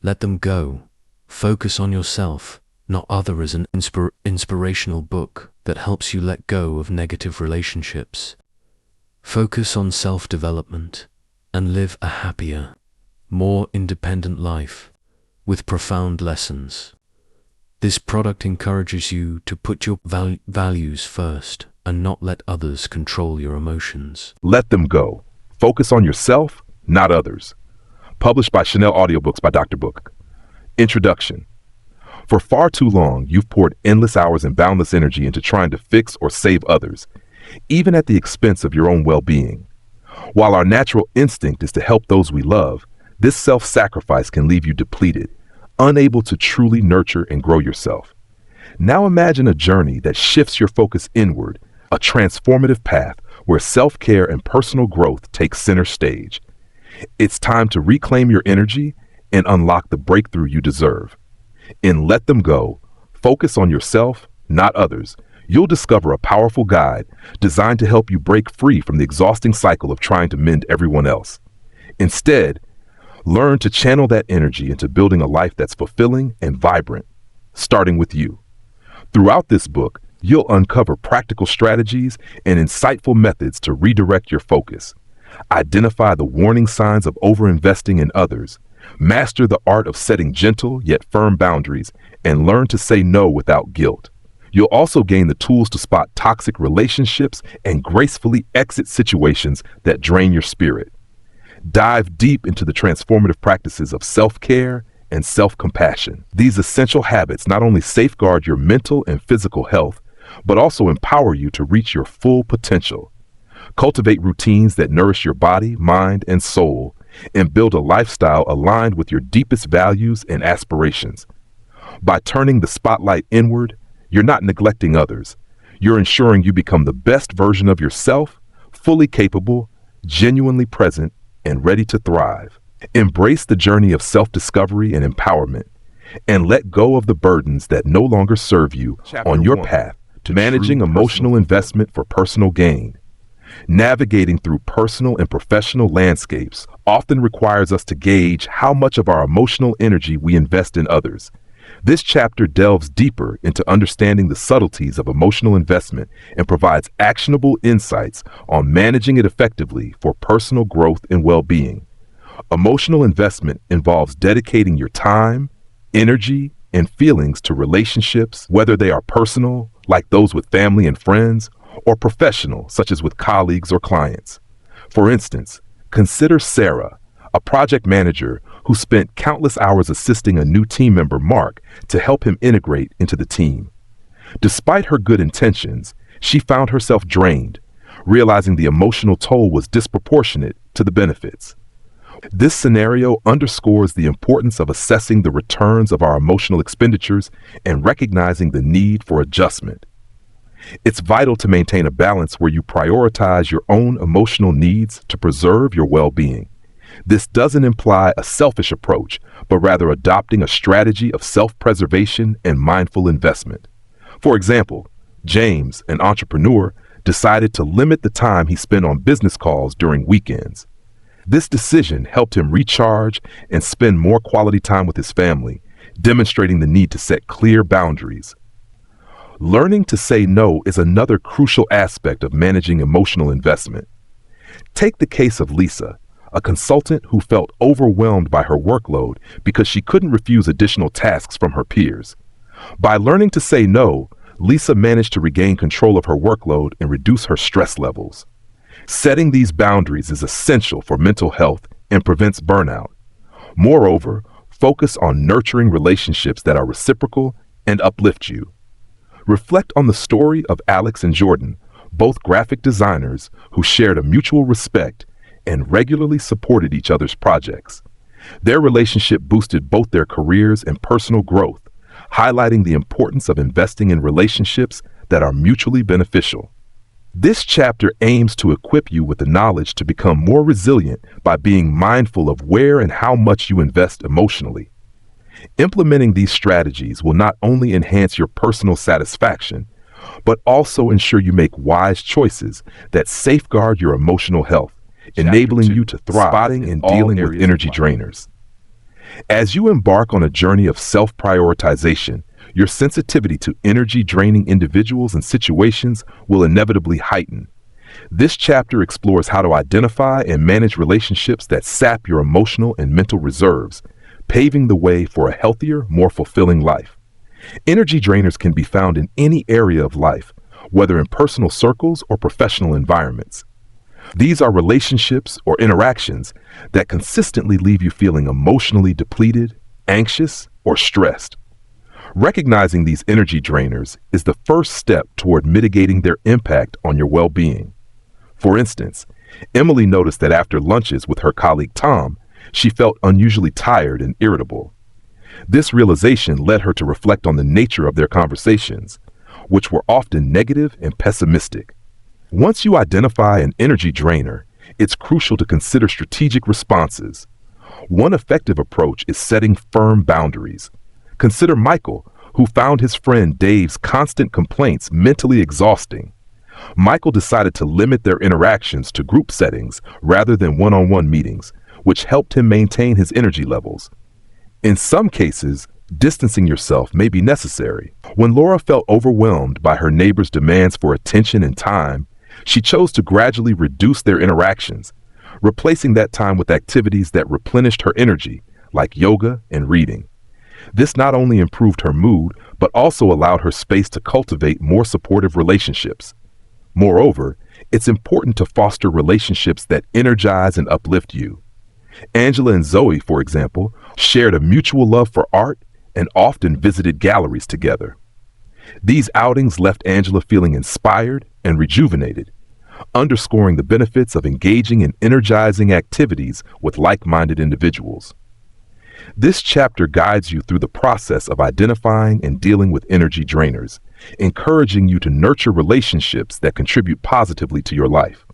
Let them go. Focus on yourself, not other is an inspirational book that helps you let go of negative relationships. Focus on self-development and live a happier, more independent life with profound lessons. This product encourages you to put your values first and not let others control your emotions. Let them go. Focus on yourself, not others. Published by Chanel Audiobooks by DrBook. Introduction. For far too long, you've poured endless hours and boundless energy into trying to fix or save others, even at the expense of your own well-being. While our natural instinct is to help those we love, this self-sacrifice can leave you depleted, unable to truly nurture and grow yourself. Now imagine a journey that shifts your focus inward, a transformative path where self-care and personal growth take center stage. It's time to reclaim your energy and unlock the breakthrough you deserve. In Let Them Go, focus on yourself, not others. You'll discover a powerful guide designed to help you break free from the exhausting cycle of trying to mend everyone else. Instead, learn to channel that energy into building a life that's fulfilling and vibrant, starting with you. Throughout this book, you'll uncover practical strategies and insightful methods to redirect your focus. Identify the warning signs of overinvesting in others, master the art of setting gentle yet firm boundaries, and learn to say no without guilt. You'll also gain the tools to spot toxic relationships and gracefully exit situations that drain your spirit. Dive deep into the transformative practices of self-care and self-compassion. These essential habits not only safeguard your mental and physical health, but also empower you to reach your full potential. Cultivate routines that nourish your body, mind, and soul, and build a lifestyle aligned with your deepest values and aspirations. By turning the spotlight inward, you're not neglecting others. You're ensuring you become the best version of yourself, fully capable, genuinely present, and ready to thrive. Embrace the journey of self-discovery and empowerment, and let go of the burdens that no longer serve you on your path to managing emotional investment for personal gain. Navigating through personal and professional landscapes often requires us to gauge how much of our emotional energy we invest in others. This chapter delves deeper into understanding the subtleties of emotional investment and provides actionable insights on managing it effectively for personal growth and well-being. Emotional investment involves dedicating your time, energy, and feelings to relationships, whether they are personal, like those with family and friends, or professional, such as with colleagues or clients. For instance, consider Sarah, a project manager who spent countless hours assisting a new team member, Mark, to help him integrate into the team. Despite her good intentions, she found herself drained, realizing the emotional toll was disproportionate to the benefits. This scenario underscores the importance of assessing the returns of our emotional expenditures and recognizing the need for adjustment. It's vital to maintain a balance where you prioritize your own emotional needs to preserve your well-being. This doesn't imply a selfish approach, but rather adopting a strategy of self-preservation and mindful investment. For example, James, an entrepreneur, decided to limit the time he spent on business calls during weekends. This decision helped him recharge and spend more quality time with his family, demonstrating the need to set clear boundaries. Learning to say no is another crucial aspect of managing emotional investment. Take the case of Lisa, a consultant who felt overwhelmed by her workload because she couldn't refuse additional tasks from her peers. By learning to say no, Lisa managed to regain control of her workload and reduce her stress levels. Setting these boundaries is essential for mental health and prevents burnout. Moreover, focus on nurturing relationships that are reciprocal and uplift you. Reflect on the story of Alex and Jordan, both graphic designers who shared a mutual respect and regularly supported each other's projects. Their relationship boosted both their careers and personal growth, highlighting the importance of investing in relationships that are mutually beneficial. This chapter aims to equip you with the knowledge to become more resilient by being mindful of where and how much you invest emotionally. Implementing these strategies will not only enhance your personal satisfaction, but also ensure you make wise choices that safeguard your emotional health, enabling you to thrive spotting and dealing with energy drainers. As you embark on a journey of self-prioritization, your sensitivity to energy-draining individuals and situations will inevitably heighten. This chapter explores how to identify and manage relationships that sap your emotional and mental reserves, paving the way for a healthier, more fulfilling life. Energy drainers can be found in any area of life, whether in personal circles or professional environments. These are relationships or interactions that consistently leave you feeling emotionally depleted, anxious, or stressed. Recognizing these energy drainers is the first step toward mitigating their impact on your well-being. For instance, Emily noticed that after lunches with her colleague Tom, she felt unusually tired and irritable. This realization led her to reflect on the nature of their conversations, which were often negative and pessimistic. Once you identify an energy drainer, it's crucial to consider strategic responses. One effective approach is setting firm boundaries. Consider Michael, who found his friend Dave's constant complaints mentally exhausting. Michael decided to limit their interactions to group settings rather than one-on-one meetings, which helped him maintain his energy levels. In some cases, distancing yourself may be necessary. When Laura felt overwhelmed by her neighbor's demands for attention and time, she chose to gradually reduce their interactions, replacing that time with activities that replenished her energy, like yoga and reading. This not only improved her mood, but also allowed her space to cultivate more supportive relationships. Moreover, it's important to foster relationships that energize and uplift you. Angela and Zoe, for example, shared a mutual love for art and often visited galleries together. These outings left Angela feeling inspired and rejuvenated, underscoring the benefits of engaging in energizing activities with like-minded individuals. This chapter guides you through the process of identifying and dealing with energy drainers, encouraging you to nurture relationships that contribute positively to your life.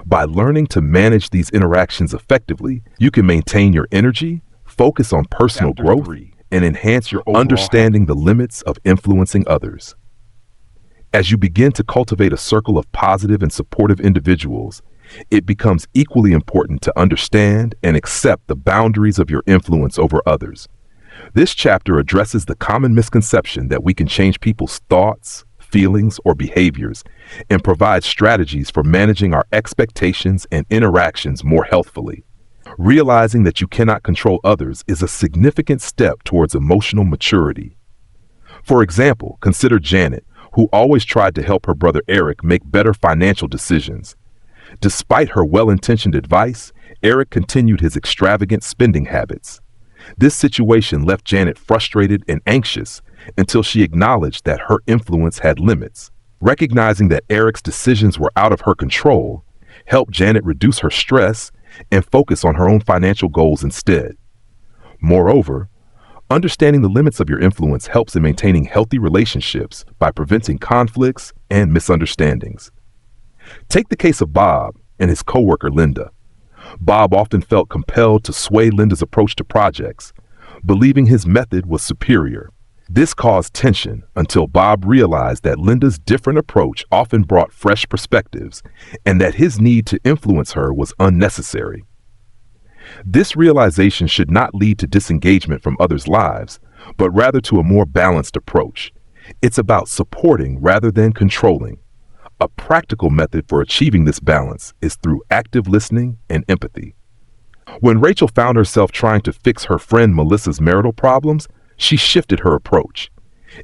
By learning to manage these interactions effectively, you can maintain your energy, focus on personal growth, and enhance your understanding the limits of influencing others. As you begin to cultivate a circle of positive and supportive individuals, it becomes equally important to understand and accept the boundaries of your influence over others. This chapter addresses the common misconception that we can change people's thoughts, feelings, or behaviors, and provides strategies for managing our expectations and interactions more healthfully. Realizing that you cannot control others is a significant step towards emotional maturity. For example, consider Janet, who always tried to help her brother Eric make better financial decisions. Despite her well-intentioned advice, Eric continued his extravagant spending habits. This situation left Janet frustrated and anxious until she acknowledged that her influence had limits. Recognizing that Eric's decisions were out of her control helped Janet reduce her stress and focus on her own financial goals instead. Moreover, understanding the limits of your influence helps in maintaining healthy relationships by preventing conflicts and misunderstandings. Take the case of Bob and his coworker Linda. Bob often felt compelled to sway Linda's approach to projects, believing his method was superior. This caused tension until Bob realized that Linda's different approach often brought fresh perspectives and that his need to influence her was unnecessary. This realization should not lead to disengagement from others' lives, but rather to a more balanced approach. It's about supporting rather than controlling. A practical method for achieving this balance is through active listening and empathy. When Rachel found herself trying to fix her friend Melissa's marital problems, she shifted her approach.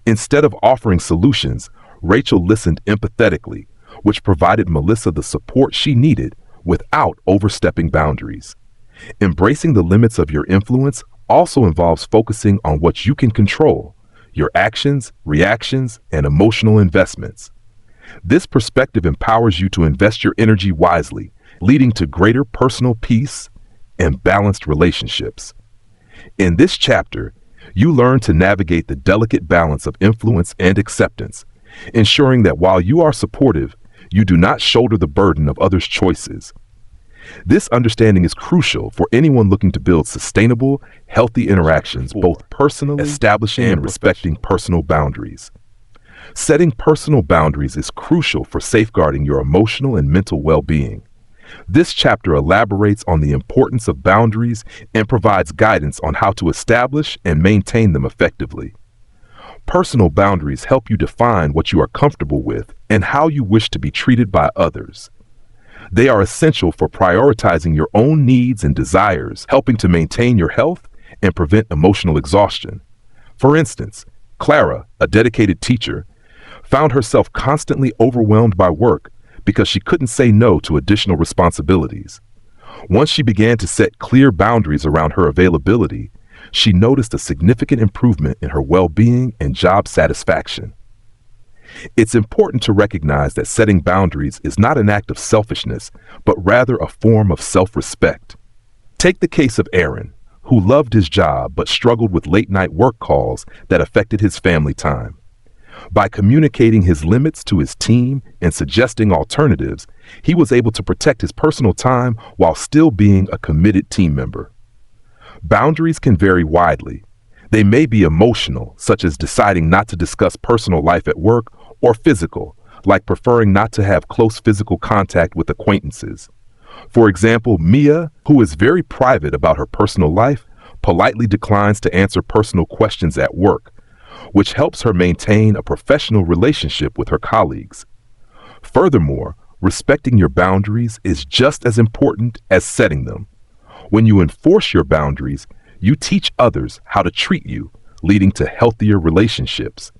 Instead of offering solutions, Rachel listened empathetically, which provided Melissa the support she needed without overstepping boundaries. Embracing the limits of your influence also involves focusing on what you can control, your actions, reactions, and emotional investments. This perspective empowers you to invest your energy wisely, leading to greater personal peace and balanced relationships. In this chapter, you learn to navigate the delicate balance of influence and acceptance, ensuring that while you are supportive, you do not shoulder the burden of others' choices. This understanding is crucial for anyone looking to build sustainable, healthy interactions, both personally, establishing and respecting personal boundaries. Setting personal boundaries is crucial for safeguarding your emotional and mental well-being. This chapter elaborates on the importance of boundaries and provides guidance on how to establish and maintain them effectively. Personal boundaries help you define what you are comfortable with and how you wish to be treated by others. They are essential for prioritizing your own needs and desires, helping to maintain your health and prevent emotional exhaustion. For instance, Clara, a dedicated teacher, found herself constantly overwhelmed by work because she couldn't say no to additional responsibilities. Once she began to set clear boundaries around her availability, she noticed a significant improvement in her well-being and job satisfaction. It's important to recognize that setting boundaries is not an act of selfishness, but rather a form of self-respect. Take the case of Aaron, who loved his job but struggled with late-night work calls that affected his family time. By communicating his limits to his team and suggesting alternatives, he was able to protect his personal time while still being a committed team member. Boundaries can vary widely. They may be emotional, such as deciding not to discuss personal life at work, or physical, like preferring not to have close physical contact with acquaintances. For example, Mia, who is very private about her personal life, politely declines to answer personal questions at work, which helps her maintain a professional relationship with her colleagues. Furthermore, respecting your boundaries is just as important as setting them. When you enforce your boundaries, you teach others how to treat you, leading to healthier relationships.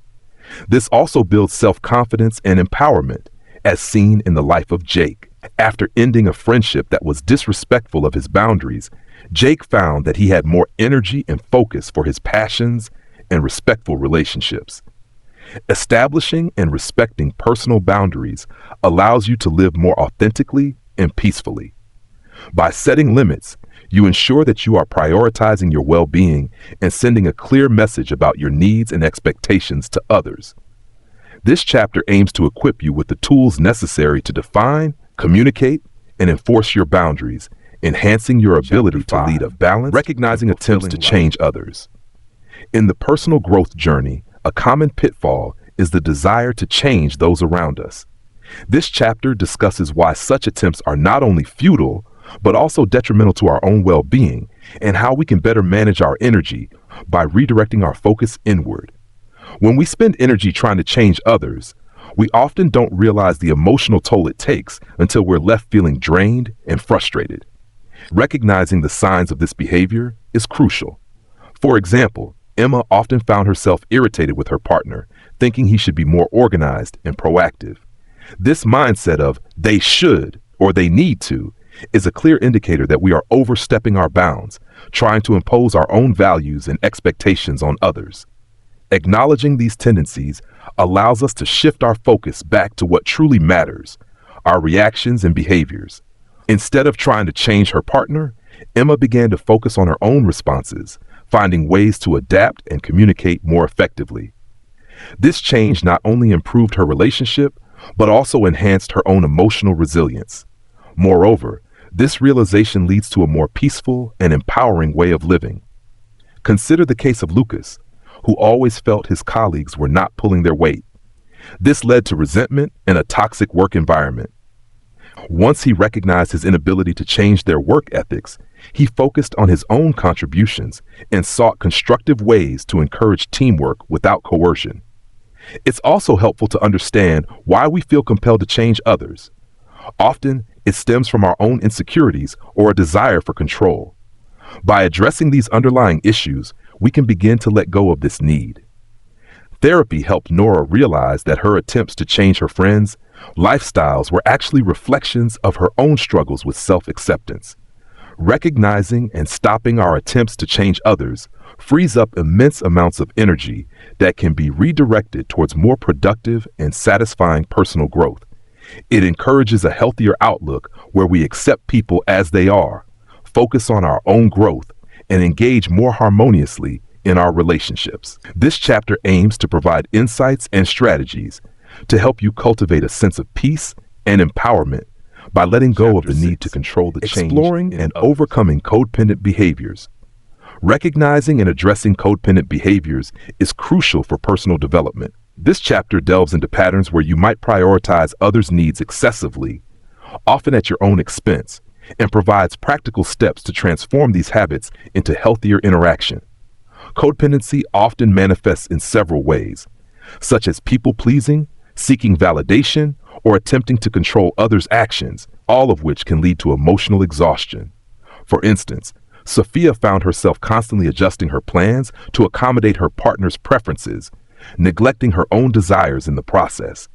This also builds self-confidence and empowerment, as seen in the life of Jake. After ending a friendship that was disrespectful of his boundaries, Jake found that he had more energy and focus for his passions and respectful relationships. Establishing and respecting personal boundaries allows you to live more authentically and peacefully. By setting limits, you ensure that you are prioritizing your well-being and sending a clear message about your needs and expectations to others. This chapter aims to equip you with the tools necessary to define, communicate, and enforce your boundaries, enhancing your ability to lead a balanced, recognizing attempts to change others. In the personal growth journey, a common pitfall is the desire to change those around us. This chapter discusses why such attempts are not only futile, but also detrimental to our own well-being, and how we can better manage our energy by redirecting our focus inward. When we spend energy trying to change others, we often don't realize the emotional toll it takes until we're left feeling drained and frustrated. Recognizing the signs of this behavior is crucial. For example, Emma often found herself irritated with her partner, thinking he should be more organized and proactive. This mindset of "they should" or "they need to" is a clear indicator that we are overstepping our bounds, trying to impose our own values and expectations on others. Acknowledging these tendencies allows us to shift our focus back to what truly matters, our reactions and behaviors. Instead of trying to change her partner, Emma began to focus on her own responses, finding ways to adapt and communicate more effectively. This change not only improved her relationship, but also enhanced her own emotional resilience. Moreover, this realization leads to a more peaceful and empowering way of living. Consider the case of Lucas, who always felt his colleagues were not pulling their weight. This led to resentment and a toxic work environment. Once he recognized his inability to change their work ethics, he focused on his own contributions and sought constructive ways to encourage teamwork without coercion. It's also helpful to understand why we feel compelled to change others. Often, it stems from our own insecurities or a desire for control. By addressing these underlying issues, we can begin to let go of this need. Therapy helped Nora realize that her attempts to change her friends' lifestyles were actually reflections of her own struggles with self-acceptance. Recognizing and stopping our attempts to change others frees up immense amounts of energy that can be redirected towards more productive and satisfying personal growth. It encourages a healthier outlook where we accept people as they are, focus on our own growth, and engage more harmoniously in our relationships. This chapter aims to provide insights and strategies to help you cultivate a sense of peace and empowerment by letting go of the need to control the change. Exploring and overcoming codependent behaviors. Recognizing and addressing codependent behaviors is crucial for personal development. This chapter delves into patterns where you might prioritize others' needs excessively, often at your own expense, and provides practical steps to transform these habits into healthier interaction. Codependency often manifests in several ways, such as people-pleasing, seeking validation, or attempting to control others' actions, all of which can lead to emotional exhaustion. For instance, Sophia found herself constantly adjusting her plans to accommodate her partner's preferences, neglecting her own desires in the process.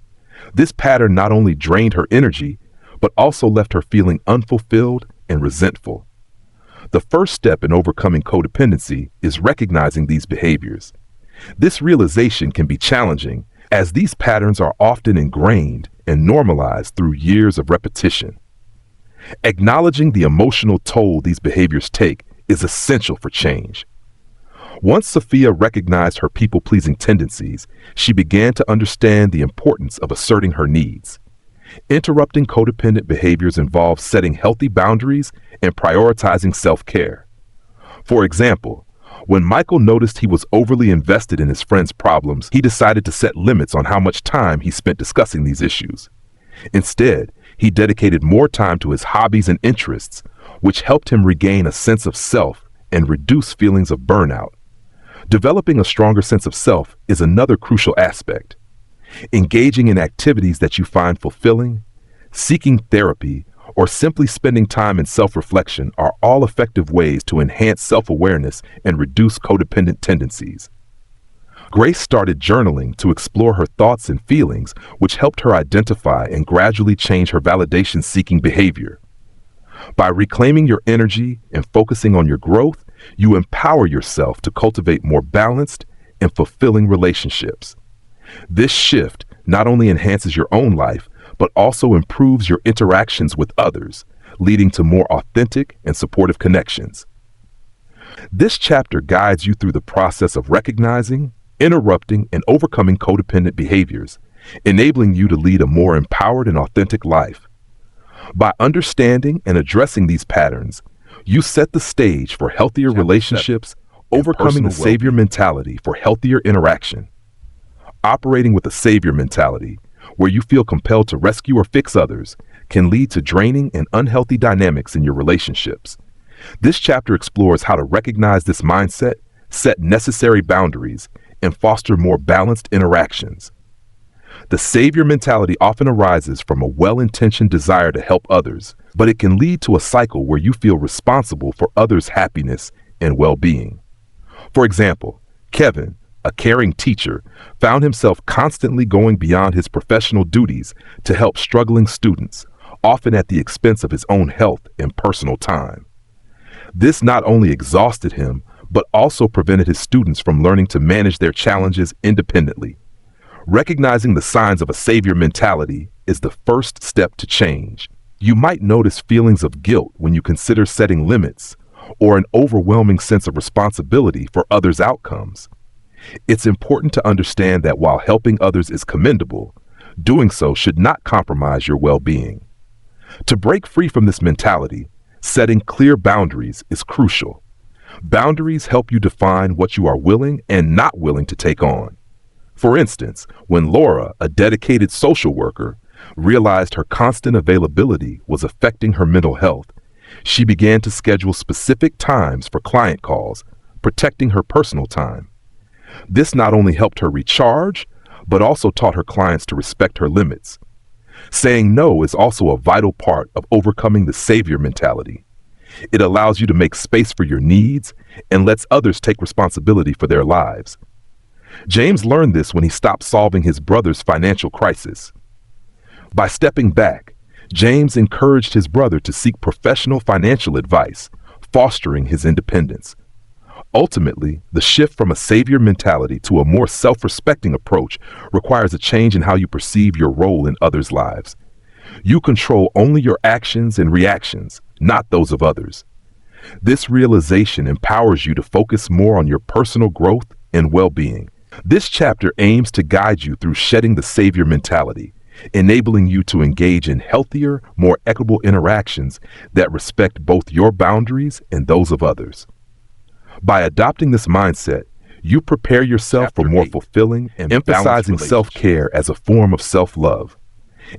This pattern not only drained her energy, but also left her feeling unfulfilled and resentful. The first step in overcoming codependency is recognizing these behaviors. This realization can be challenging, as these patterns are often ingrained and normalized through years of repetition. Acknowledging the emotional toll these behaviors take is essential for change. Once Sophia recognized her people-pleasing tendencies, she began to understand the importance of asserting her needs. Interrupting codependent behaviors involves setting healthy boundaries and prioritizing self-care. For example, when Michael noticed he was overly invested in his friend's problems, he decided to set limits on how much time he spent discussing these issues. Instead, he dedicated more time to his hobbies and interests, which helped him regain a sense of self and reduce feelings of burnout. Developing a stronger sense of self is another crucial aspect. Engaging in activities that you find fulfilling, seeking therapy, or simply spending time in self-reflection are all effective ways to enhance self-awareness and reduce codependent tendencies. Grace started journaling to explore her thoughts and feelings, which helped her identify and gradually change her validation-seeking behavior. By reclaiming your energy and focusing on your growth, you empower yourself to cultivate more balanced and fulfilling relationships. This shift not only enhances your own life, but also improves your interactions with others, leading to more authentic and supportive connections. This chapter guides you through the process of recognizing, interrupting, and overcoming codependent behaviors, enabling you to lead a more empowered and authentic life. By understanding and addressing these patterns, you set the stage for healthier relationships, overcoming the savior mentality for healthier interaction. Operating with a savior mentality, where you feel compelled to rescue or fix others, can lead to draining and unhealthy dynamics in your relationships. This chapter explores how to recognize this mindset, set necessary boundaries, and foster more balanced interactions. The savior mentality often arises from a well-intentioned desire to help others, but it can lead to a cycle where you feel responsible for others' happiness and well-being. For example, Kevin, a caring teacher, found himself constantly going beyond his professional duties to help struggling students, often at the expense of his own health and personal time. This not only exhausted him, but also prevented his students from learning to manage their challenges independently. Recognizing the signs of a savior mentality is the first step to change. You might notice feelings of guilt when you consider setting limits, or an overwhelming sense of responsibility for others' outcomes. It's important to understand that while helping others is commendable, doing so should not compromise your well-being. To break free from this mentality, setting clear boundaries is crucial. Boundaries help you define what you are willing and not willing to take on. For instance, when Laura, a dedicated social worker, realized her constant availability was affecting her mental health, she began to schedule specific times for client calls, protecting her personal time. This not only helped her recharge, but also taught her clients to respect her limits. Saying no is also a vital part of overcoming the savior mentality. It allows you to make space for your needs and lets others take responsibility for their lives. James learned this when he stopped solving his brother's financial crisis. By stepping back, James encouraged his brother to seek professional financial advice, fostering his independence. Ultimately, the shift from a savior mentality to a more self-respecting approach requires a change in how you perceive your role in others' lives. You control only your actions and reactions, not those of others. This realization empowers you to focus more on your personal growth and well-being. This chapter aims to guide you through shedding the savior mentality, enabling you to engage in healthier, more equitable interactions that respect both your boundaries and those of others. By adopting this mindset, you prepare yourself for more fulfilling and emphasizing self-care as a form of self-love.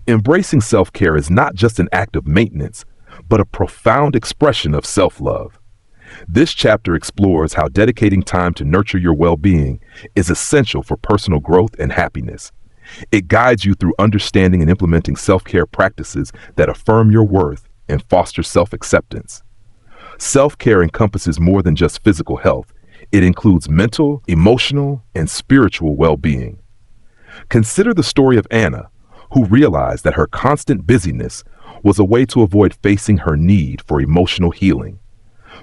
Embracing self-care is not just an act of maintenance, but a profound expression of self-love. This chapter explores how dedicating time to nurture your well-being is essential for personal growth and happiness. It guides you through understanding and implementing self-care practices that affirm your worth and foster self-acceptance. Self-care encompasses more than just physical health. It includes mental, emotional, and spiritual well-being. Consider the story of Anna, who realized that her constant busyness was a way to avoid facing her need for emotional healing.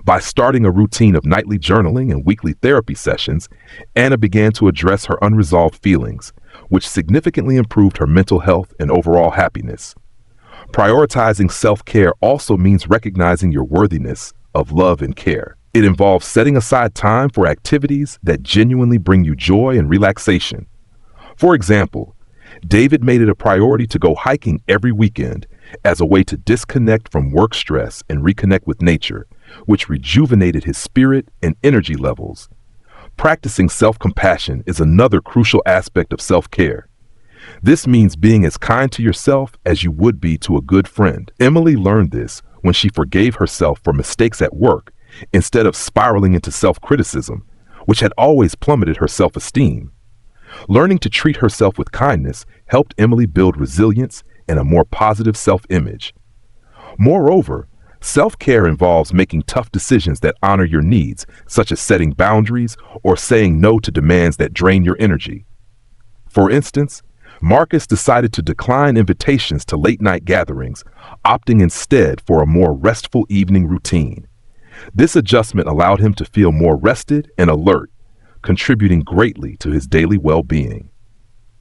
By starting a routine of nightly journaling and weekly therapy sessions, Anna began to address her unresolved feelings, which significantly improved her mental health and overall happiness. Prioritizing self-care also means recognizing your worthiness of love and care. It involves setting aside time for activities that genuinely bring you joy and relaxation. For example, David made it a priority to go hiking every weekend as a way to disconnect from work stress and reconnect with nature, which rejuvenated his spirit and energy levels. Practicing self-compassion is another crucial aspect of self-care. This means being as kind to yourself as you would be to a good friend. Emily learned this when she forgave herself for mistakes at work instead of spiraling into self-criticism, which had always plummeted her self-esteem. Learning to treat herself with kindness helped Emily build resilience and a more positive self-image. Moreover, self-care involves making tough decisions that honor your needs, such as setting boundaries or saying no to demands that drain your energy. For instance, Marcus decided to decline invitations to late-night gatherings, opting instead for a more restful evening routine. This adjustment allowed him to feel more rested and alert, contributing greatly to his daily well-being.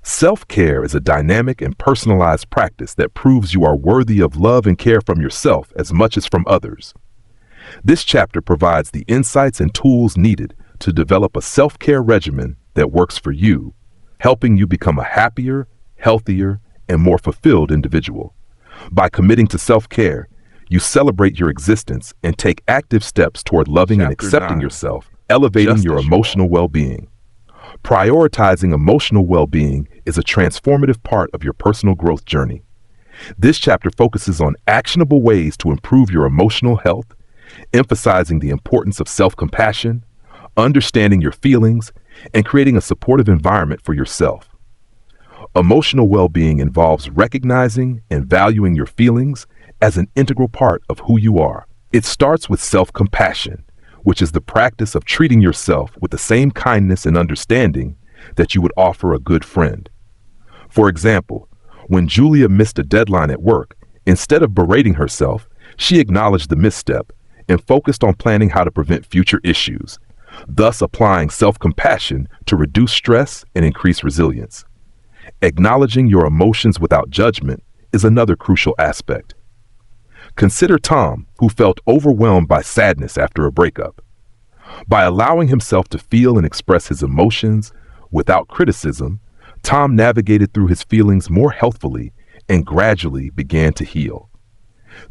Self-care is a dynamic and personalized practice that proves you are worthy of love and care from yourself as much as from others. This chapter provides the insights and tools needed to develop a self-care regimen that works for you, helping you become a happier, healthier, and more fulfilled individual. By committing to self-care, you celebrate your existence and take active steps toward loving and accepting yourself, elevating your emotional well-being. Prioritizing emotional well-being is a transformative part of your personal growth journey. This chapter focuses on actionable ways to improve your emotional health, emphasizing the importance of self-compassion, understanding your feelings, and creating a supportive environment for yourself. Emotional well-being involves recognizing and valuing your feelings as an integral part of who you are. It starts with self-compassion, which is the practice of treating yourself with the same kindness and understanding that you would offer a good friend. For example, when Julia missed a deadline at work, instead of berating herself, she acknowledged the misstep and focused on planning how to prevent future issues, thus applying self-compassion to reduce stress and increase resilience. Acknowledging your emotions without judgment is another crucial aspect. Consider Tom, who felt overwhelmed by sadness after a breakup. By allowing himself to feel and express his emotions without criticism, Tom navigated through his feelings more healthfully and gradually began to heal.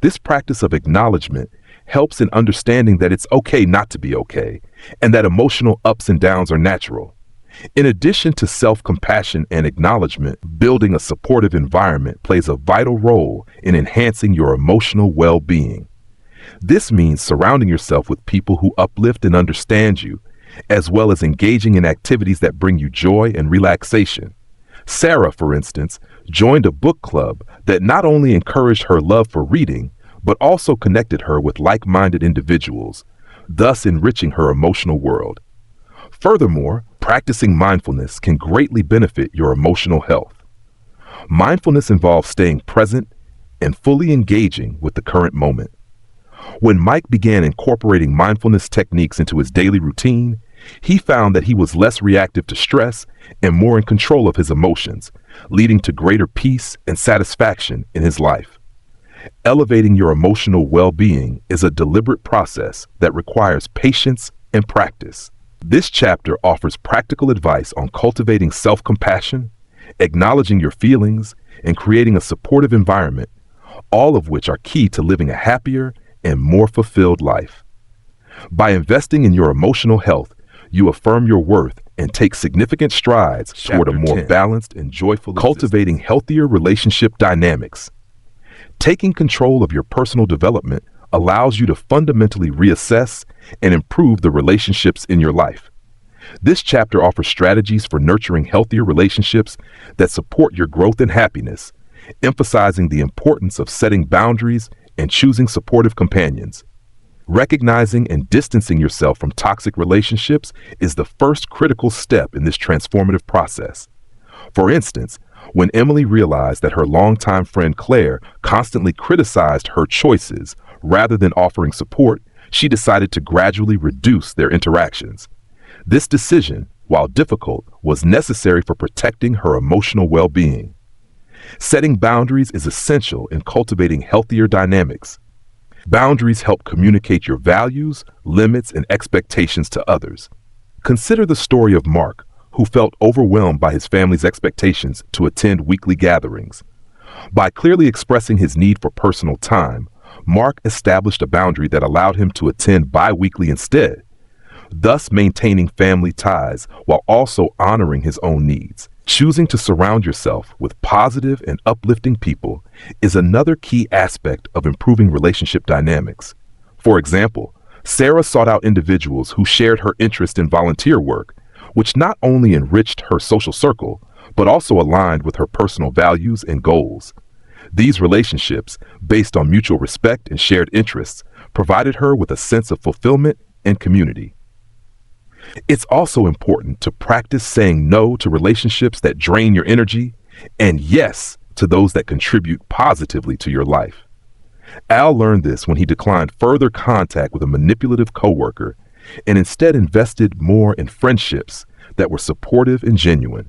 This practice of acknowledgement helps in understanding that it's okay not to be okay, and that emotional ups and downs are natural. In addition to self-compassion and acknowledgement, building a supportive environment plays a vital role in enhancing your emotional well-being. This means surrounding yourself with people who uplift and understand you, as well as engaging in activities that bring you joy and relaxation. Sarah, for instance, joined a book club that not only encouraged her love for reading, but also connected her with like-minded individuals, thus enriching her emotional world. Furthermore, practicing mindfulness can greatly benefit your emotional health. Mindfulness involves staying present and fully engaging with the current moment. When Mike began incorporating mindfulness techniques into his daily routine, he found that he was less reactive to stress and more in control of his emotions, leading to greater peace and satisfaction in his life. Elevating your emotional well-being is a deliberate process that requires patience and practice. This chapter offers practical advice on cultivating self-compassion, acknowledging your feelings, and creating a supportive environment, all of which are key to living a happier and more fulfilled life. By investing in your emotional health, you affirm your worth and take significant strides toward a more balanced and joyful cultivating healthier relationship dynamics. Taking control of your personal development allows you to fundamentally reassess and improve the relationships in your life. This chapter offers strategies for nurturing healthier relationships that support your growth and happiness, emphasizing the importance of setting boundaries and choosing supportive companions. Recognizing and distancing yourself from toxic relationships is the first critical step in this transformative process. For instance, when Emily realized that her longtime friend Claire constantly criticized her choices rather than offering support, she decided to gradually reduce their interactions. This decision, while difficult, was necessary for protecting her emotional well-being. Setting boundaries is essential in cultivating healthier dynamics. Boundaries help communicate your values, limits, and expectations to others. Consider the story of Mark, who felt overwhelmed by his family's expectations to attend weekly gatherings. By clearly expressing his need for personal time, Mark established a boundary that allowed him to attend bi-weekly instead, thus maintaining family ties while also honoring his own needs. Choosing to surround yourself with positive and uplifting people is another key aspect of improving relationship dynamics. For example, Sarah sought out individuals who shared her interest in volunteer work, which not only enriched her social circle, but also aligned with her personal values and goals. These relationships, based on mutual respect and shared interests, provided her with a sense of fulfillment and community. It's also important to practice saying no to relationships that drain your energy and yes to those that contribute positively to your life. Al learned this when he declined further contact with a manipulative coworker and instead invested more in friendships that were supportive and genuine.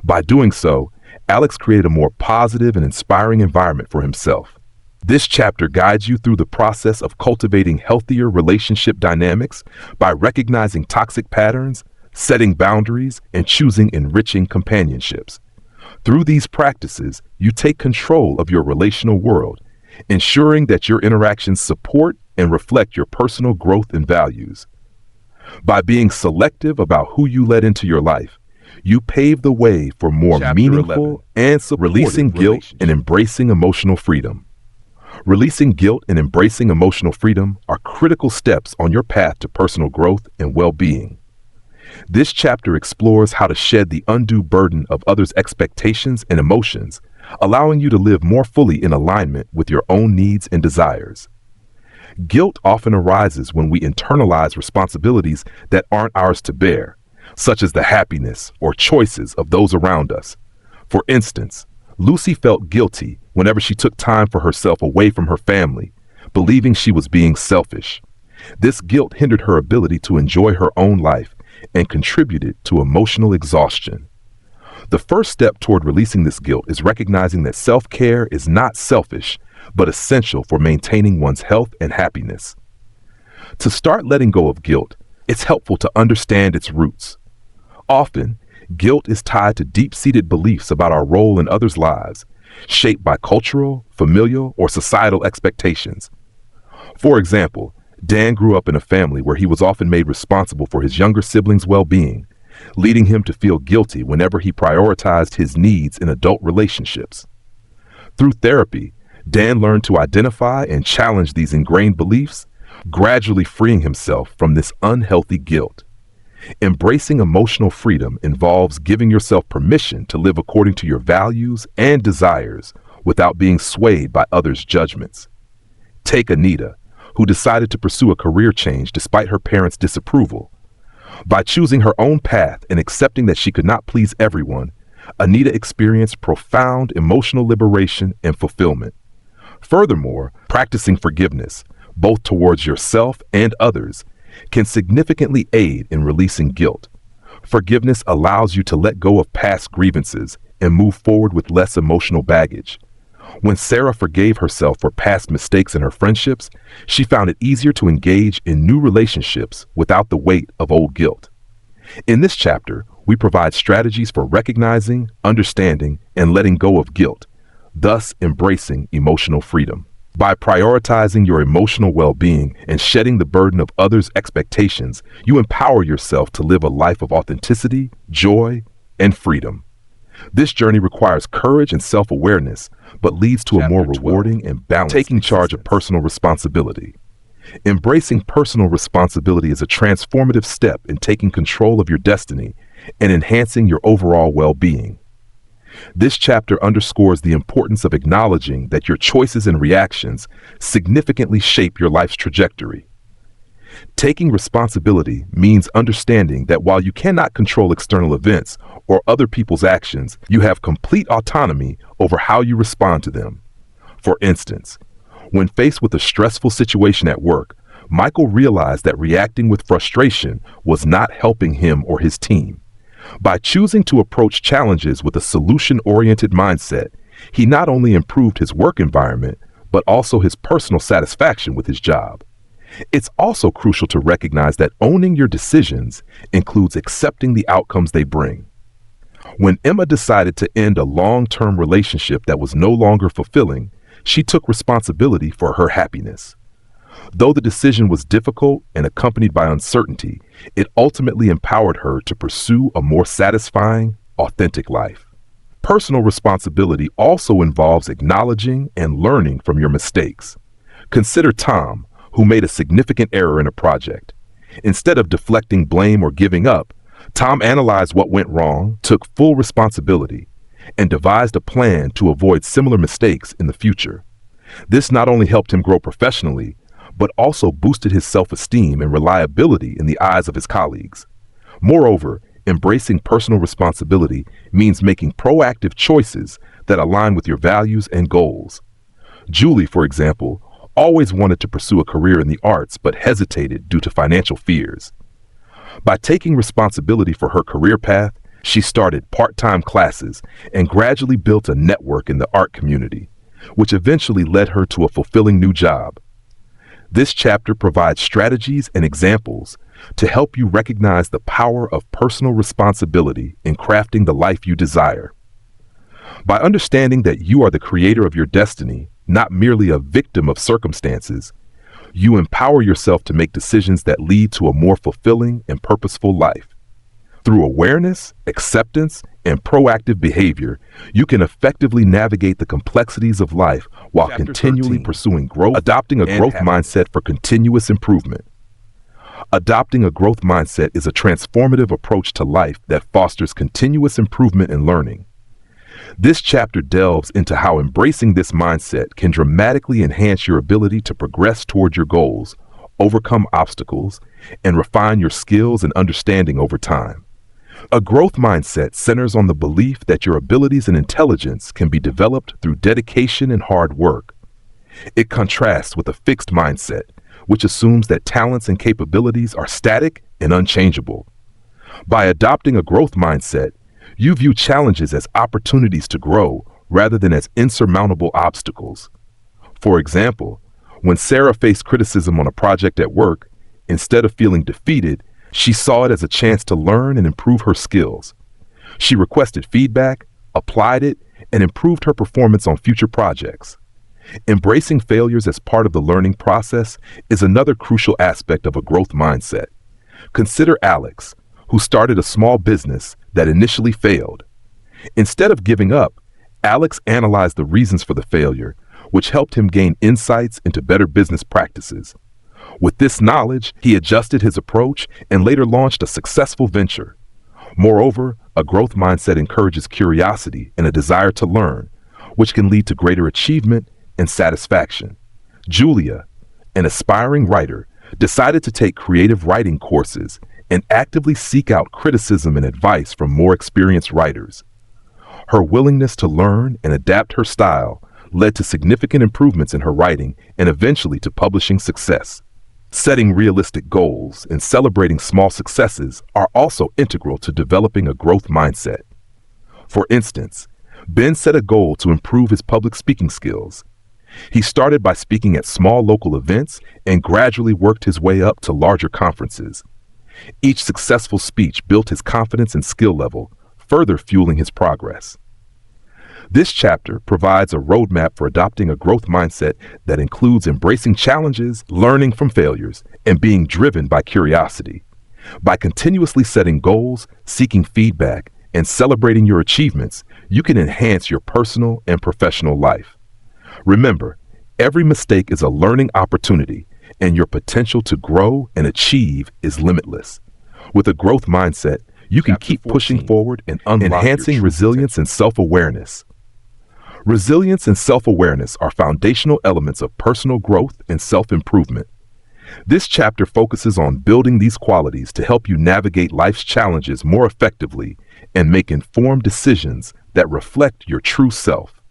By doing so, Alex created a more positive and inspiring environment for himself. This chapter guides you through the process of cultivating healthier relationship dynamics by recognizing toxic patterns, setting boundaries, and choosing enriching companionships. Through these practices, you take control of your relational world, ensuring that your interactions support and reflect your personal growth and values. By being selective about who you let into your life, you pave the way for more meaningful and releasing guilt and embracing emotional freedom. Releasing guilt and embracing emotional freedom are critical steps on your path to personal growth and well-being. This chapter explores how to shed the undue burden of others' expectations and emotions, allowing you to live more fully in alignment with your own needs and desires. Guilt often arises when we internalize responsibilities that aren't ours to bear, such as the happiness or choices of those around us. For instance, Lucy felt guilty whenever she took time for herself away from her family, believing she was being selfish. This guilt hindered her ability to enjoy her own life and contributed to emotional exhaustion. The first step toward releasing this guilt is recognizing that self-care is not selfish, but essential for maintaining one's health and happiness. To start letting go of guilt, it's helpful to understand its roots. Often, guilt is tied to deep-seated beliefs about our role in others' lives, shaped by cultural, familial, or societal expectations. For example, Dan grew up in a family where he was often made responsible for his younger siblings' well-being, leading him to feel guilty whenever he prioritized his needs in adult relationships. Through therapy, Dan learned to identify and challenge these ingrained beliefs, gradually freeing himself from this unhealthy guilt. Embracing emotional freedom involves giving yourself permission to live according to your values and desires without being swayed by others' judgments. Take Anita, who decided to pursue a career change despite her parents' disapproval. By choosing her own path and accepting that she could not please everyone, Anita experienced profound emotional liberation and fulfillment. Furthermore, practicing forgiveness, both towards yourself and others, can significantly aid in releasing guilt. Forgiveness allows you to let go of past grievances and move forward with less emotional baggage. When Sarah forgave herself for past mistakes in her friendships, she found it easier to engage in new relationships without the weight of old guilt. In this chapter, we provide strategies for recognizing, understanding, and letting go of guilt, thus embracing emotional freedom. By prioritizing your emotional well-being and shedding the burden of others' expectations, you empower yourself to live a life of authenticity, joy, and freedom. This journey requires courage and self-awareness, but leads to a more rewarding and balanced taking charge of personal responsibility. Embracing personal responsibility is a transformative step in taking control of your destiny and enhancing your overall well-being. This chapter underscores the importance of acknowledging that your choices and reactions significantly shape your life's trajectory. Taking responsibility means understanding that while you cannot control external events or other people's actions, you have complete autonomy over how you respond to them. For instance, when faced with a stressful situation at work, Michael realized that reacting with frustration was not helping him or his team. By choosing to approach challenges with a solution-oriented mindset, he not only improved his work environment, but also his personal satisfaction with his job. It's also crucial to recognize that owning your decisions includes accepting the outcomes they bring. When Emma decided to end a long-term relationship that was no longer fulfilling, she took responsibility for her happiness. Though the decision was difficult and accompanied by uncertainty, it ultimately empowered her to pursue a more satisfying, authentic life. Personal responsibility also involves acknowledging and learning from your mistakes. Consider Tom, who made a significant error in a project. Instead of deflecting blame or giving up, Tom analyzed what went wrong, took full responsibility, and devised a plan to avoid similar mistakes in the future. This not only helped him grow professionally, but also boosted his self-esteem and reliability in the eyes of his colleagues. Moreover, embracing personal responsibility means making proactive choices that align with your values and goals. Julie, for example, always wanted to pursue a career in the arts but hesitated due to financial fears. By taking responsibility for her career path, she started part-time classes and gradually built a network in the art community, which eventually led her to a fulfilling new job. This chapter provides strategies and examples to help you recognize the power of personal responsibility in crafting the life you desire. By understanding that you are the creator of your destiny, not merely a victim of circumstances, you empower yourself to make decisions that lead to a more fulfilling and purposeful life. Through awareness, acceptance, and proactive behavior, you can effectively navigate the complexities of life while continually pursuing growth, adopting a growth mindset for continuous improvement. Adopting a growth mindset is a transformative approach to life that fosters continuous improvement and learning. This chapter delves into how embracing this mindset can dramatically enhance your ability to progress toward your goals, overcome obstacles, and refine your skills and understanding over time. A growth mindset centers on the belief that your abilities and intelligence can be developed through dedication and hard work. It contrasts with a fixed mindset, which assumes that talents and capabilities are static and unchangeable. By adopting a growth mindset, you view challenges as opportunities to grow rather than as insurmountable obstacles. For example, when Sarah faced criticism on a project at work, instead of feeling defeated, she saw it as a chance to learn and improve her skills. She requested feedback, applied it, and improved her performance on future projects. Embracing failures as part of the learning process is another crucial aspect of a growth mindset. Consider Alex, who started a small business that initially failed. Instead of giving up, Alex analyzed the reasons for the failure, which helped him gain insights into better business practices. With this knowledge, he adjusted his approach and later launched a successful venture. Moreover, a growth mindset encourages curiosity and a desire to learn, which can lead to greater achievement and satisfaction. Julia, an aspiring writer, decided to take creative writing courses and actively seek out criticism and advice from more experienced writers. Her willingness to learn and adapt her style led to significant improvements in her writing and eventually to publishing success. Setting realistic goals and celebrating small successes are also integral to developing a growth mindset. For instance, Ben set a goal to improve his public speaking skills. He started by speaking at small local events and gradually worked his way up to larger conferences. Each successful speech built his confidence and skill level, further fueling his progress. This chapter provides a roadmap for adopting a growth mindset that includes embracing challenges, learning from failures, and being driven by curiosity. By continuously setting goals, seeking feedback, and celebrating your achievements, you can enhance your personal and professional life. Remember, every mistake is a learning opportunity, and your potential to grow and achieve is limitless. With a growth mindset, you can keep pushing forward and enhancing resilience and self-awareness. Resilience and self-awareness are foundational elements of personal growth and self-improvement. This chapter focuses on building these qualities to help you navigate life's challenges more effectively and make informed decisions that reflect your true self.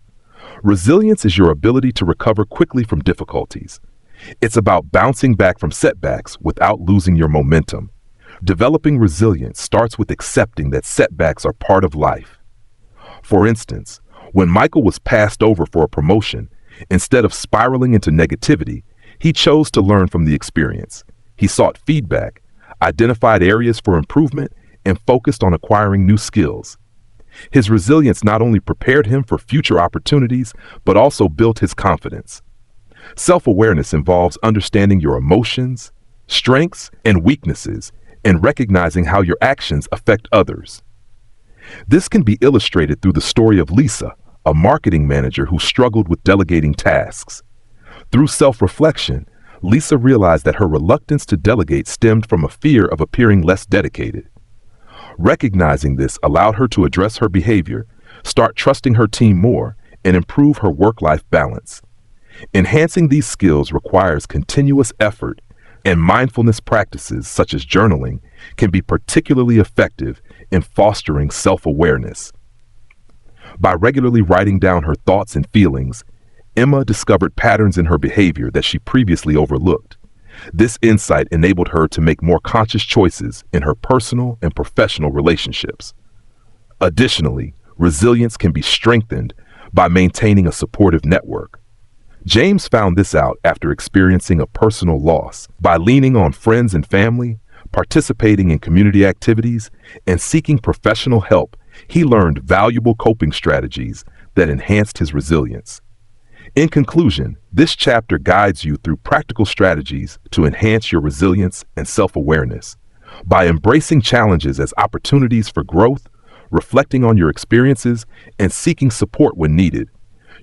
Resilience is your ability to recover quickly from difficulties. It's about bouncing back from setbacks without losing your momentum. Developing resilience starts with accepting that setbacks are part of life. For instance, when Michael was passed over for a promotion, instead of spiraling into negativity, he chose to learn from the experience. He sought feedback, identified areas for improvement, and focused on acquiring new skills. His resilience not only prepared him for future opportunities, but also built his confidence. Self-awareness involves understanding your emotions, strengths, and weaknesses, and recognizing how your actions affect others. This can be illustrated through the story of Lisa, a marketing manager who struggled with delegating tasks. Through self-reflection, Lisa realized that her reluctance to delegate stemmed from a fear of appearing less dedicated. Recognizing this allowed her to address her behavior, start trusting her team more, and improve her work-life balance. Enhancing these skills requires continuous effort, and mindfulness practices such as journaling can be particularly effective in fostering self-awareness. By regularly writing down her thoughts and feelings, Emma discovered patterns in her behavior that she previously overlooked. This insight enabled her to make more conscious choices in her personal and professional relationships. Additionally, resilience can be strengthened by maintaining a supportive network. James found this out after experiencing a personal loss. By leaning on friends and family, participating in community activities, and seeking professional help, he learned valuable coping strategies that enhanced his resilience. In conclusion, this chapter guides you through practical strategies to enhance your resilience and self-awareness. By embracing challenges as opportunities for growth, reflecting on your experiences, and seeking support when needed,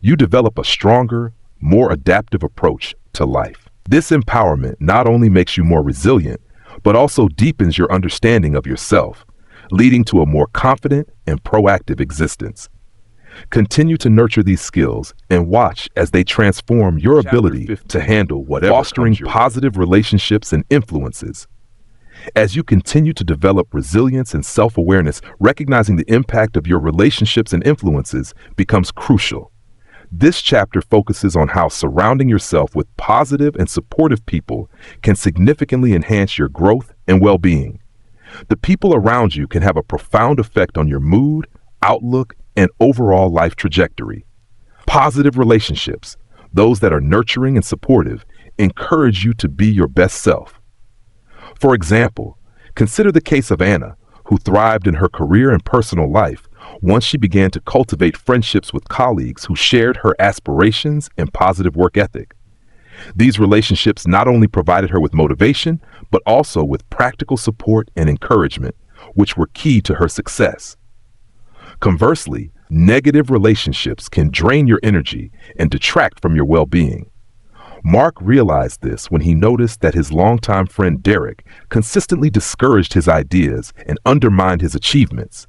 you develop a stronger, more adaptive approach to life. This empowerment not only makes you more resilient, but also deepens your understanding of yourself, leading to a more confident and proactive existence. Continue to nurture these skills and watch as they transform your ability to handle whatever, fostering positive relationships and influences. As you continue to develop resilience and self-awareness, recognizing the impact of your relationships and influences becomes crucial. This chapter focuses on how surrounding yourself with positive and supportive people can significantly enhance your growth and well-being. The people around you can have a profound effect on your mood, outlook, and overall life trajectory. Positive relationships, those that are nurturing and supportive, encourage you to be your best self. For example, consider the case of Anna, who thrived in her career and personal life once she began to cultivate friendships with colleagues who shared her aspirations and positive work ethic. These relationships not only provided her with motivation, but also with practical support and encouragement, which were key to her success. Conversely, negative relationships can drain your energy and detract from your well-being. Mark realized this when he noticed that his longtime friend Derek consistently discouraged his ideas and undermined his achievements.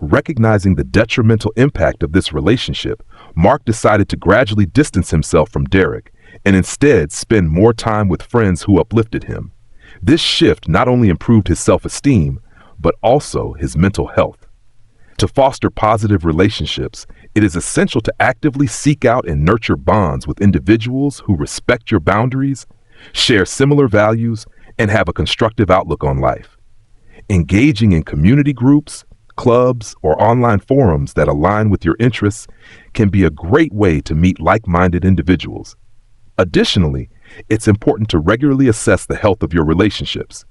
Recognizing the detrimental impact of this relationship, Mark decided to gradually distance himself from Derek and instead spend more time with friends who uplifted him. This shift not only improved his self-esteem, but also his mental health. To foster positive relationships, it is essential to actively seek out and nurture bonds with individuals who respect your boundaries, share similar values, and have a constructive outlook on life. Engaging in community groups, clubs, or online forums that align with your interests can be a great way to meet like-minded individuals. Additionally, it's important to regularly assess the health of your relationships.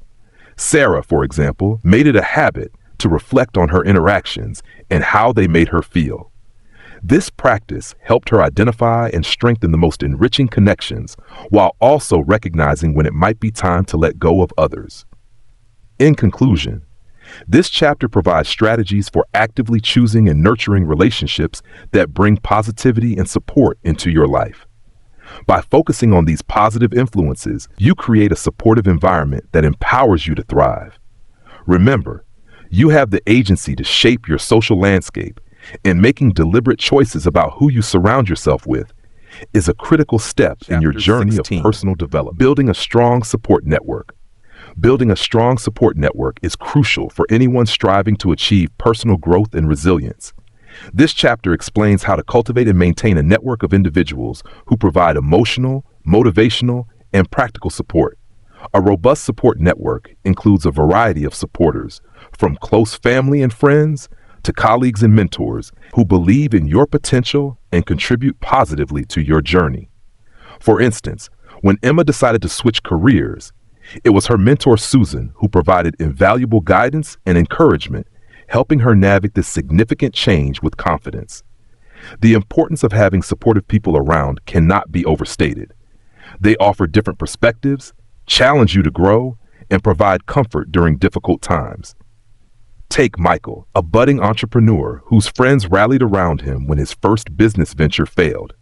Sarah, for example, made it a habit to reflect on her interactions and how they made her feel. This practice helped her identify and strengthen the most enriching connections while also recognizing when it might be time to let go of others. In conclusion, this chapter provides strategies for actively choosing and nurturing relationships that bring positivity and support into your life. By focusing on these positive influences, you create a supportive environment that empowers you to thrive. Remember, you have the agency to shape your social landscape, and making deliberate choices about who you surround yourself with is a critical step in your journey of personal development. Building a strong support network. Building a strong support network is crucial for anyone striving to achieve personal growth and resilience. This chapter explains how to cultivate and maintain a network of individuals who provide emotional, motivational, and practical support. A robust support network includes a variety of supporters, from close family and friends to colleagues and mentors who believe in your potential and contribute positively to your journey. For instance, when Emma decided to switch careers, it was her mentor Susan who provided invaluable guidance and encouragement, helping her navigate this significant change with confidence. The importance of having supportive people around cannot be overstated. They offer different perspectives, challenge you to grow, and provide comfort during difficult times. Take Michael, a budding entrepreneur whose friends rallied around him when his first business venture failed.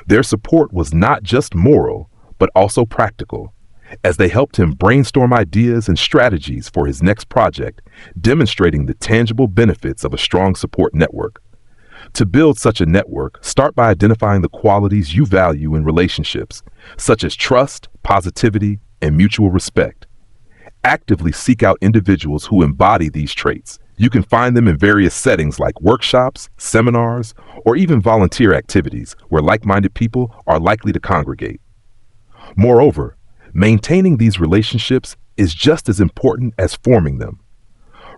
Their support was not just moral, but also practical, as they helped him brainstorm ideas and strategies for his next project, demonstrating the tangible benefits of a strong support network. To build such a network, start by identifying the qualities you value in relationships, such as trust, positivity, and mutual respect. Actively seek out individuals who embody these traits. You can find them in various settings like workshops, seminars, or even volunteer activities where like-minded people are likely to congregate. Moreover, maintaining these relationships is just as important as forming them.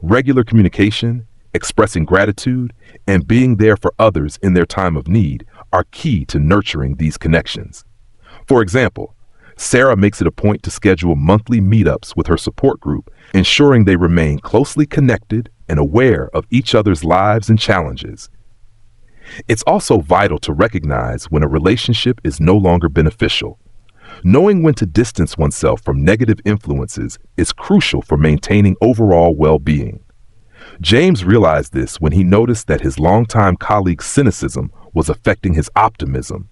Regular communication, expressing gratitude, and being there for others in their time of need are key to nurturing these connections. For example, Sarah makes it a point to schedule monthly meetups with her support group, ensuring they remain closely connected and aware of each other's lives and challenges. It's also vital to recognize when a relationship is no longer beneficial. Knowing when to distance oneself from negative influences is crucial for maintaining overall well-being. James realized this when he noticed that his longtime colleague's cynicism was affecting his optimism.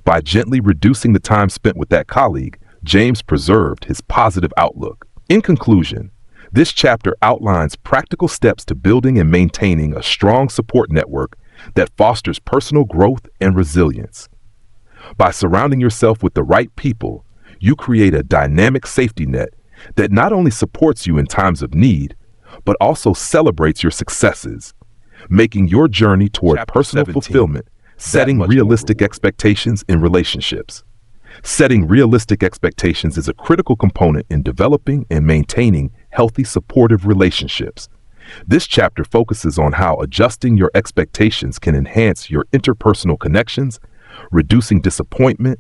By gently reducing the time spent with that colleague, James preserved his positive outlook. In conclusion, this chapter outlines practical steps to building and maintaining a strong support network that fosters personal growth and resilience. By surrounding yourself with the right people, you create a dynamic safety net that not only supports you in times of need, but also celebrates your successes, making your journey toward personal fulfillment. Setting realistic expectations in relationships. Setting realistic expectations is a critical component in developing and maintaining healthy, supportive relationships. This chapter focuses on how adjusting your expectations can enhance your interpersonal connections, reducing disappointment,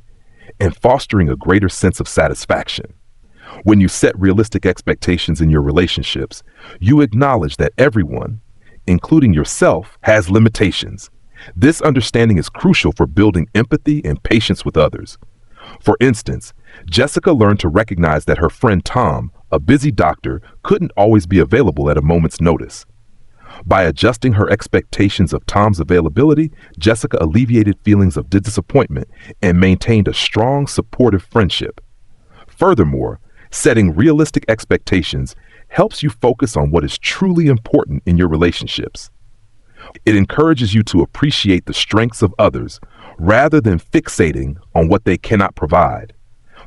and fostering a greater sense of satisfaction. When you set realistic expectations in your relationships, you acknowledge that everyone, including yourself, has limitations. This understanding is crucial for building empathy and patience with others. For instance, Jessica learned to recognize that her friend Tom, a busy doctor, couldn't always be available at a moment's notice. By adjusting her expectations of Tom's availability, Jessica alleviated feelings of disappointment and maintained a strong, supportive friendship. Furthermore, setting realistic expectations helps you focus on what is truly important in your relationships. It encourages you to appreciate the strengths of others rather than fixating on what they cannot provide.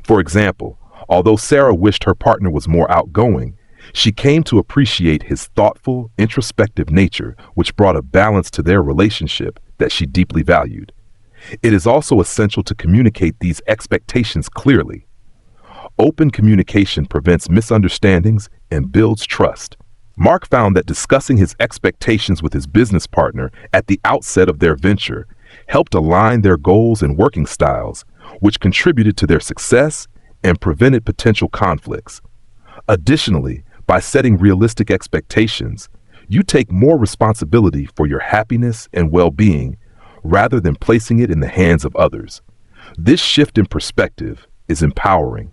For example, although Sarah wished her partner was more outgoing, she came to appreciate his thoughtful, introspective nature, which brought a balance to their relationship that she deeply valued. It is also essential to communicate these expectations clearly. Open communication prevents misunderstandings and builds trust. Mark found that discussing his expectations with his business partner at the outset of their venture helped align their goals and working styles, which contributed to their success and prevented potential conflicts. Additionally, by setting realistic expectations, you take more responsibility for your happiness and well-being, rather than placing it in the hands of others. This shift in perspective is empowering.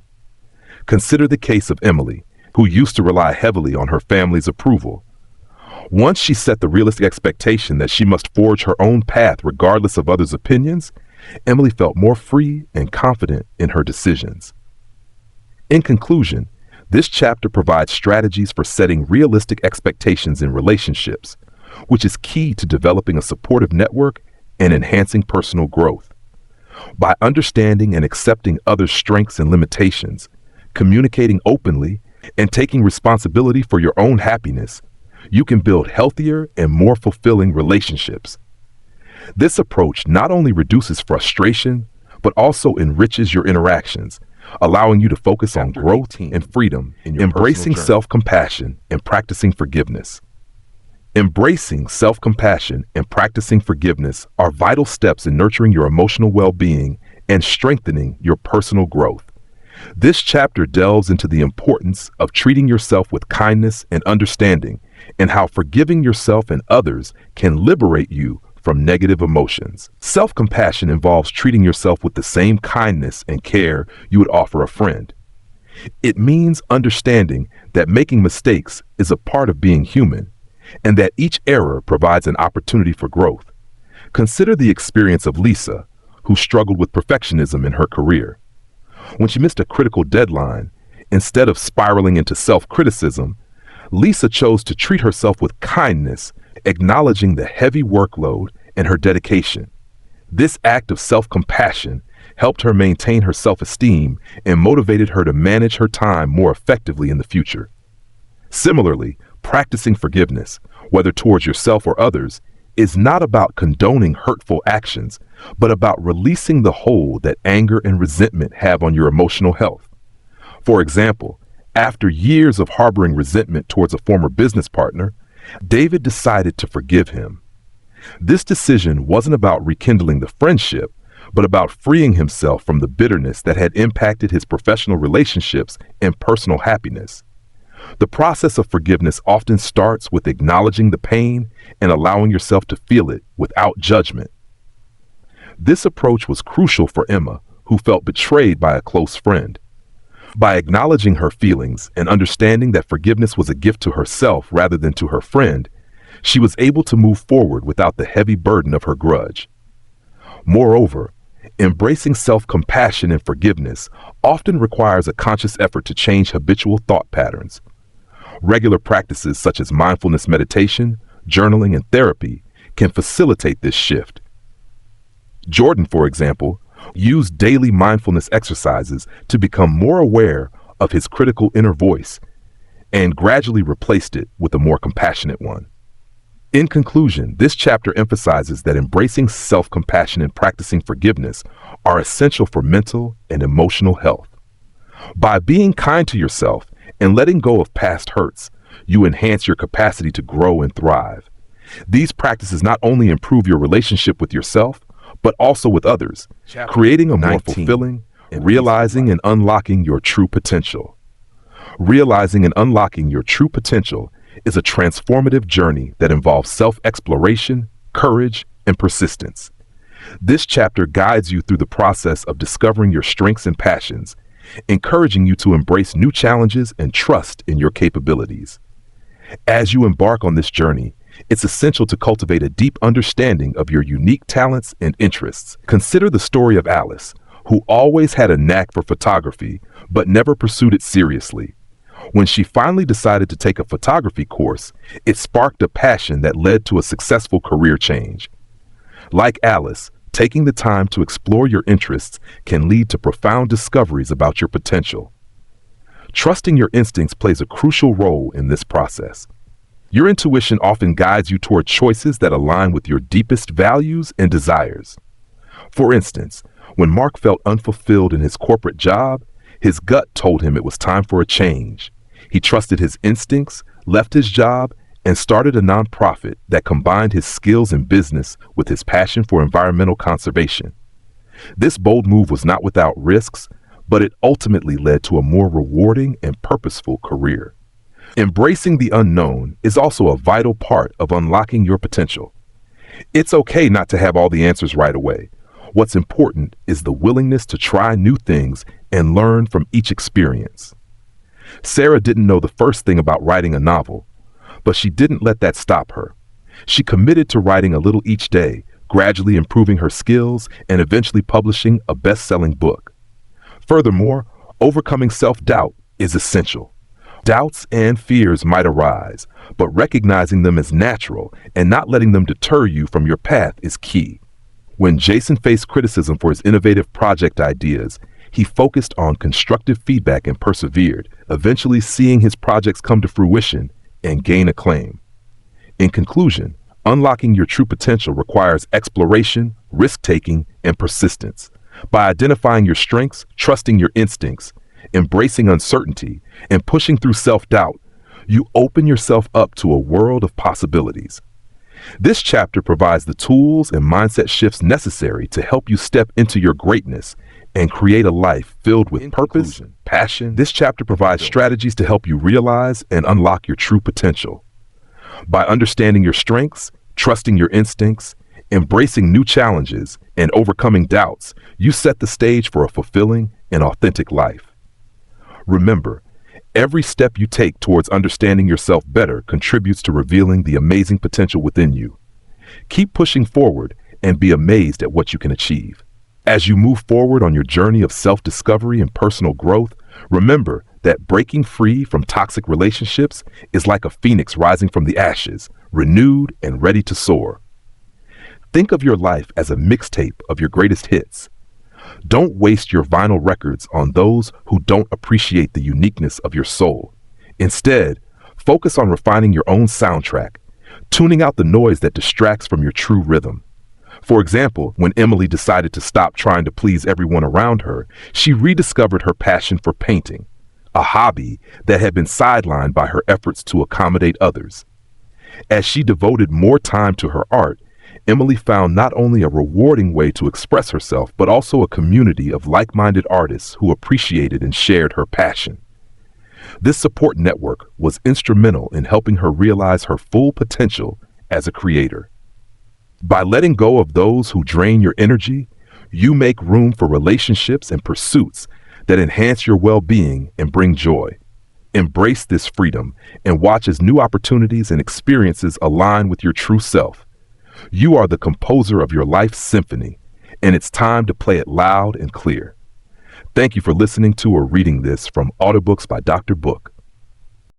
Consider the case of Emily, who used to rely heavily on her family's approval. Once she set the realistic expectation that she must forge her own path regardless of others' opinions, Emily felt more free and confident in her decisions. In conclusion, this chapter provides strategies for setting realistic expectations in relationships, which is key to developing a supportive network and enhancing personal growth. By understanding and accepting others' strengths and limitations, communicating openly, and taking responsibility for your own happiness, you can build healthier and more fulfilling relationships. This approach not only reduces frustration, but also enriches your interactions, allowing you to focus on growth and freedom, embracing self-compassion and practicing forgiveness. Embracing self-compassion and practicing forgiveness are vital steps in nurturing your emotional well-being and strengthening your personal growth. This chapter delves into the importance of treating yourself with kindness and understanding, and how forgiving yourself and others can liberate you from negative emotions. Self-compassion involves treating yourself with the same kindness and care you would offer a friend. It means understanding that making mistakes is a part of being human, and that each error provides an opportunity for growth. Consider the experience of Lisa, who struggled with perfectionism in her career. When she missed a critical deadline, instead of spiraling into self-criticism, Lisa chose to treat herself with kindness, acknowledging the heavy workload and her dedication. This act of self-compassion helped her maintain her self-esteem and motivated her to manage her time more effectively in the future. Similarly, practicing forgiveness, whether towards yourself or others, is not about condoning hurtful actions, but about releasing the hold that anger and resentment have on your emotional health. For example, after years of harboring resentment towards a former business partner, David decided to forgive him. This decision wasn't about rekindling the friendship, but about freeing himself from the bitterness that had impacted his professional relationships and personal happiness. The process of forgiveness often starts with acknowledging the pain and allowing yourself to feel it without judgment. This approach was crucial for Emma, who felt betrayed by a close friend. By acknowledging her feelings and understanding that forgiveness was a gift to herself rather than to her friend, she was able to move forward without the heavy burden of her grudge. Moreover, embracing self-compassion and forgiveness often requires a conscious effort to change habitual thought patterns. Regular practices such as mindfulness meditation, journaling, and therapy can facilitate this shift. Jordan, for example, used daily mindfulness exercises to become more aware of his critical inner voice and gradually replaced it with a more compassionate one. In conclusion, this chapter emphasizes that embracing self-compassion and practicing forgiveness are essential for mental and emotional health. By being kind to yourself and letting go of past hurts, you enhance your capacity to grow and thrive. These practices not only improve your relationship with yourself, but also with others, creating a more fulfilling, realizing and unlocking your true potential. Realizing and unlocking your true potential is a transformative journey that involves self-exploration, courage, and persistence. This chapter guides you through the process of discovering your strengths and passions, encouraging you to embrace new challenges and trust in your capabilities. As you embark on this journey, it's essential to cultivate a deep understanding of your unique talents and interests. Consider the story of Alice, who always had a knack for photography, but never pursued it seriously. When she finally decided to take a photography course, it sparked a passion that led to a successful career change. Like Alice, taking the time to explore your interests can lead to profound discoveries about your potential. Trusting your instincts plays a crucial role in this process. Your intuition often guides you toward choices that align with your deepest values and desires. For instance, when Mark felt unfulfilled in his corporate job, his gut told him it was time for a change. He trusted his instincts, left his job, and started a nonprofit that combined his skills in business with his passion for environmental conservation. This bold move was not without risks, but it ultimately led to a more rewarding and purposeful career. Embracing the unknown is also a vital part of unlocking your potential. It's okay not to have all the answers right away. What's important is the willingness to try new things and learn from each experience. Sarah didn't know the first thing about writing a novel, but she didn't let that stop her. She committed to writing a little each day, gradually improving her skills and eventually publishing a best-selling book. Furthermore, overcoming self-doubt is essential. Doubts and fears might arise, but recognizing them as natural and not letting them deter you from your path is key. When Jason faced criticism for his innovative project ideas, he focused on constructive feedback and persevered, eventually seeing his projects come to fruition and gain acclaim. In conclusion, unlocking your true potential requires exploration, risk-taking, and persistence. By identifying your strengths, trusting your instincts, embracing uncertainty, and pushing through self-doubt, you open yourself up to a world of possibilities. This chapter provides the tools and mindset shifts necessary to help you step into your greatness and create a life filled with purpose, passion. This chapter provides strategies to help you realize and unlock your true potential. By understanding your strengths, trusting your instincts, embracing new challenges, and overcoming doubts, you set the stage for a fulfilling and authentic life. Remember, every step you take towards understanding yourself better contributes to revealing the amazing potential within you. Keep pushing forward and be amazed at what you can achieve. As you move forward on your journey of self-discovery and personal growth, remember that breaking free from toxic relationships is like a phoenix rising from the ashes, renewed and ready to soar. Think of your life as a mixtape of your greatest hits. Don't waste your vinyl records on those who don't appreciate the uniqueness of your soul. Instead, focus on refining your own soundtrack, tuning out the noise that distracts from your true rhythm. For example, when Emily decided to stop trying to please everyone around her, she rediscovered her passion for painting, a hobby that had been sidelined by her efforts to accommodate others. As she devoted more time to her art, Emily found not only a rewarding way to express herself, but also a community of like-minded artists who appreciated and shared her passion. This support network was instrumental in helping her realize her full potential as a creator. By letting go of those who drain your energy, you make room for relationships and pursuits that enhance your well-being and bring joy. Embrace this freedom and watch as new opportunities and experiences align with your true self. You are the composer of your life's symphony, and it's time to play it loud and clear. Thank you for listening to or reading this from Audiobooks by Dr. Book.